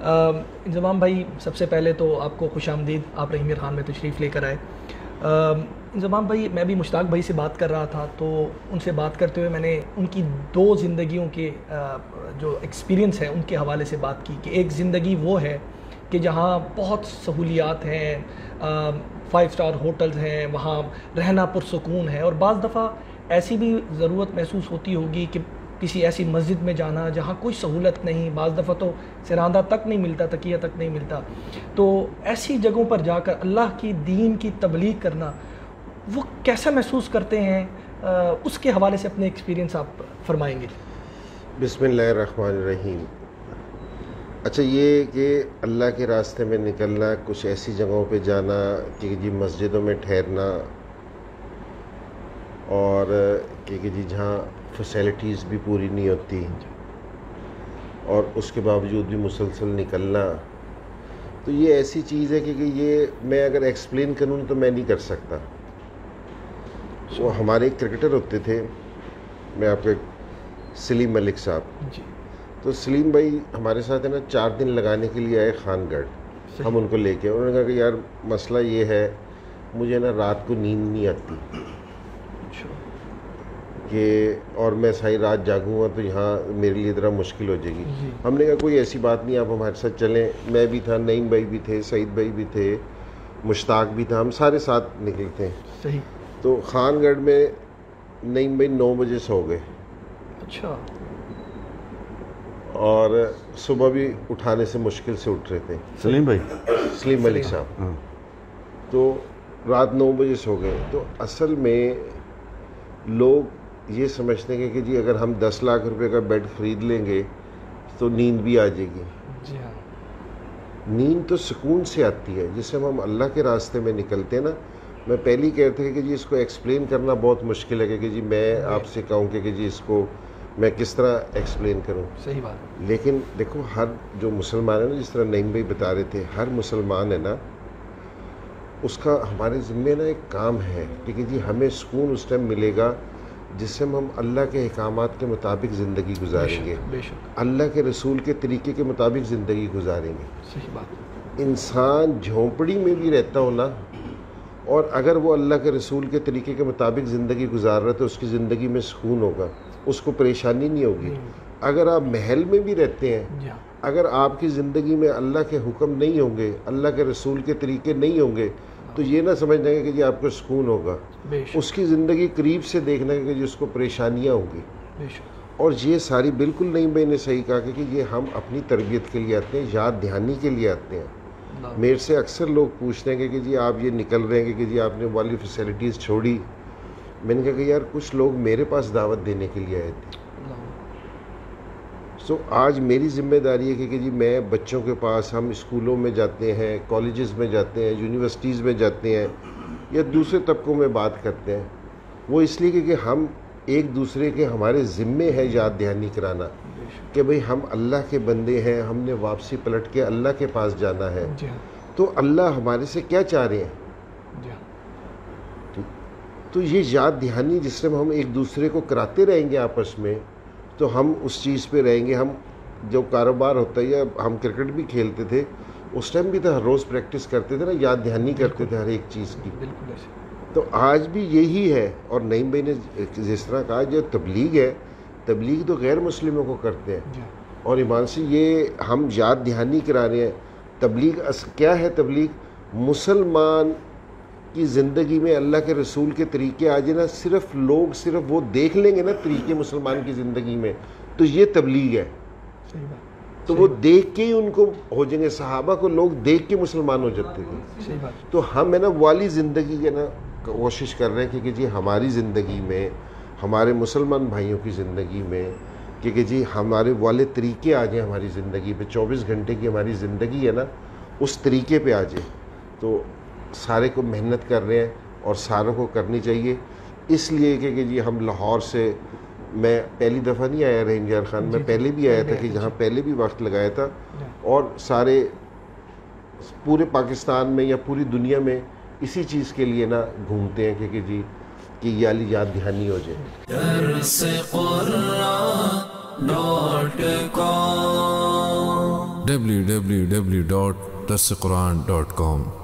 انضمام بھائی، سب سے پہلے تو آپ کو خوش آمدید، آپ رحیم خان میں تشریف لے کر آئے۔ انضمام بھائی، میں بھی مشتاق بھائی سے بات کر رہا تھا، تو ان سے بات کرتے ہوئے میں نے ان کی دو زندگیوں کے جو ایکسپیرینس ہے ان کے حوالے سے بات کی کہ ایک زندگی وہ ہے کہ جہاں بہت سہولیات ہیں، 5 اسٹار ہوٹلز ہیں، وہاں رہنا پرسکون ہے، اور بعض دفعہ ایسی بھی ضرورت محسوس ہوتی ہوگی کہ کسی ایسی مسجد میں جانا جہاں کوئی سہولت نہیں، بعض دفعہ تو سراندہ تک نہیں ملتا، تکیہ تک نہیں ملتا، تو ایسی جگہوں پر جا کر اللہ کی دین کی تبلیغ کرنا وہ کیسا محسوس کرتے ہیں، اس کے حوالے سے اپنے ایکسپیرینس آپ فرمائیں گے؟ بسم اللہ الرحمن الرحیم۔ اچھا، یہ کہ اللہ کے راستے میں نکلنا، کچھ ایسی جگہوں پہ جانا کہ جی مسجدوں میں ٹھہرنا، اور کہ جی جہاں فیسلٹیز بھی پوری نہیں ہوتی اور اس کے باوجود بھی مسلسل نکلنا، تو یہ ایسی چیز ہے کہ یہ میں اگر ایکسپلین کروں تو میں نہیں کر سکتا۔ وہ ہمارے ایک کرکٹر ہوتے تھے، میں آپ کو سلیم ملک صاحب، تو سلیم بھائی ہمارے ساتھ ہے نا 4 دن لگانے کے لیے آئے خان گڑھ، ہم ان کو لے کے، انہوں نے کہا کہ یار مسئلہ یہ ہے مجھے نا رات کو نیند نہیں آتی کہ، اور میں ساری رات جاگوں گا تو یہاں میرے لیے ذرا مشکل ہو جائے گی۔ ہم نے کہا کوئی ایسی بات نہیں، آپ ہمارے ساتھ چلیں، میں بھی تھا، نعیم بھائی بھی تھے، سعید بھائی بھی تھے، مشتاق بھی تھا، ہم سارے ساتھ نکلتے ہیں۔ تو خان گڑھ میں نعیم بھائی 9 بجے سو گئے، اچھا، اور صبح بھی اٹھانے سے مشکل سے اٹھ رہے تھے سلیم بھائی، سلیم ملک صاحب، تو رات 9 بجے سو گئے۔ تو اصل میں لوگ یہ سمجھتے ہیں کہ جی اگر ہم 10 لاکھ روپے کا بیڈ خرید لیں گے تو نیند بھی آ جائے گی۔ جی ہاں، نیند تو سکون سے آتی ہے جس سے ہم اللہ کے راستے میں نکلتے ہیں نا۔ میں پہلے ہی کہتے ہیں کہ جی اس کو ایکسپلین کرنا بہت مشکل ہے کہ جی میں آپ سے کہوں کہ جی اس کو میں کس طرح ایکسپلین کروں۔ صحیح بات۔ لیکن دیکھو، ہر جو مسلمان ہے نا، جس طرح نعیم بھائی بتا رہے تھے، ہر مسلمان ہے نا، اس کا ہمارے ذمے نا ایک کام ہے کہ جی ہمیں سکون اس ٹائم ملے گا جس سے ہم اللہ کے احکامات کے مطابق زندگی گزاریں گے، اللہ کے رسول کے طریقے کے مطابق زندگی گزاریں گے۔ صحیح بات۔ انسان جھونپڑی میں بھی رہتا ہو نا، اور اگر وہ اللہ کے رسول کے طریقے کے مطابق زندگی گزار رہا ہے تو اس کی زندگی میں سکون ہوگا، اس کو پریشانی نہیں ہوگی۔ اگر آپ محل میں بھی رہتے ہیں، اگر آپ کی زندگی میں اللہ کے حکم نہیں ہوں گے، اللہ کے رسول کے طریقے نہیں ہوں گے، تو یہ نہ سمجھنا ہے کہ جی آپ کو سکون ہوگا، اس کی زندگی قریب سے دیکھنا ہے کہ جی اس کو پریشانیاں ہوں گی۔ اور یہ ساری بالکل نہیں، میں نے صحیح کہا کہ یہ ہم اپنی تربیت کے لیے آتے ہیں، یاد دہانی کے لیے آتے ہیں۔ میرے سے اکثر لوگ پوچھتے ہیں کہ جی آپ یہ نکل رہے ہیں کہ جی آپ نے والی فیسلٹیز چھوڑی۔ میں نے کہا کہ یار کچھ لوگ میرے پاس دعوت دینے کے لیے آئے تھے، سو آج میری ذمہ داری ہے کہ جی میں بچوں کے پاس، ہم اسکولوں میں جاتے ہیں، کالجز میں جاتے ہیں، یونیورسٹیز میں جاتے ہیں، یا دوسرے طبقوں میں بات کرتے ہیں، وہ اس لیے کہ ہم ایک دوسرے کے، ہمارے ذمے ہے یاد دہانی کرانا کہ بھئی ہم اللہ کے بندے ہیں، ہم نے واپسی پلٹ کے اللہ کے پاس جانا ہے، تو اللہ ہمارے سے کیا چاہ رہے ہیں۔ تو یہ یاد دہانی جس سے ہم ایک دوسرے کو کراتے رہیں گے آپس میں، تو ہم اس چیز پہ رہیں گے۔ ہم جو کاروبار ہوتا ہے، یا ہم کرکٹ بھی کھیلتے تھے اس ٹائم بھی تو ہر روز پریکٹس کرتے تھے نا، یاد دہانی کرتے تھے ہر ایک چیز کی۔ تو آج بھی یہی ہے، اور نعیم بھائی نے جس طرح کہا، جو تبلیغ ہے، تبلیغ تو غیر مسلموں کو کرتے ہیں، اور ایمان سے یہ ہم یاد دہانی کرا رہے ہیں۔ تبلیغ کیا ہے؟ تبلیغ مسلمان کی زندگی میں اللہ کے رسول کے طریقے آ جائے نا، صرف لوگ صرف وہ دیکھ لیں گے نا طریقے مسلمان کی زندگی میں، تو یہ تبلیغ ہے۔ تو وہ دیکھ کے ہی ان کو ہو جائیں گے۔ صحابہ کو لوگ دیکھ کے مسلمان ہو جاتے تھے۔ تو ہم ہے نا والی زندگی کے نا کوشش کر رہے ہیں کہ جی ہماری زندگی میں، ہمارے مسلمان بھائیوں کی زندگی میں، کہ جی ہمارے والے طریقے آ جائیں ہماری زندگی پہ، 24 گھنٹے کی ہماری زندگی ہے نا اس طریقے پہ آ جائے۔ تو سارے کو محنت کر رہے ہیں، اور ساروں کو کرنی چاہیے، اس لیے کہ جی ہم لاہور سے، میں پہلی دفعہ نہیں آیا رحیم یار خان، میں پہلے بھی آیا تھا کہ جہاں پہلے بھی وقت لگایا تھا، اور سارے پورے پاکستان میں یا پوری دنیا میں اسی چیز کے لیے نا گھومتے ہیں کہ جی کہ یہ والی یاد دہانی ہو جائے۔ www.darsequran.com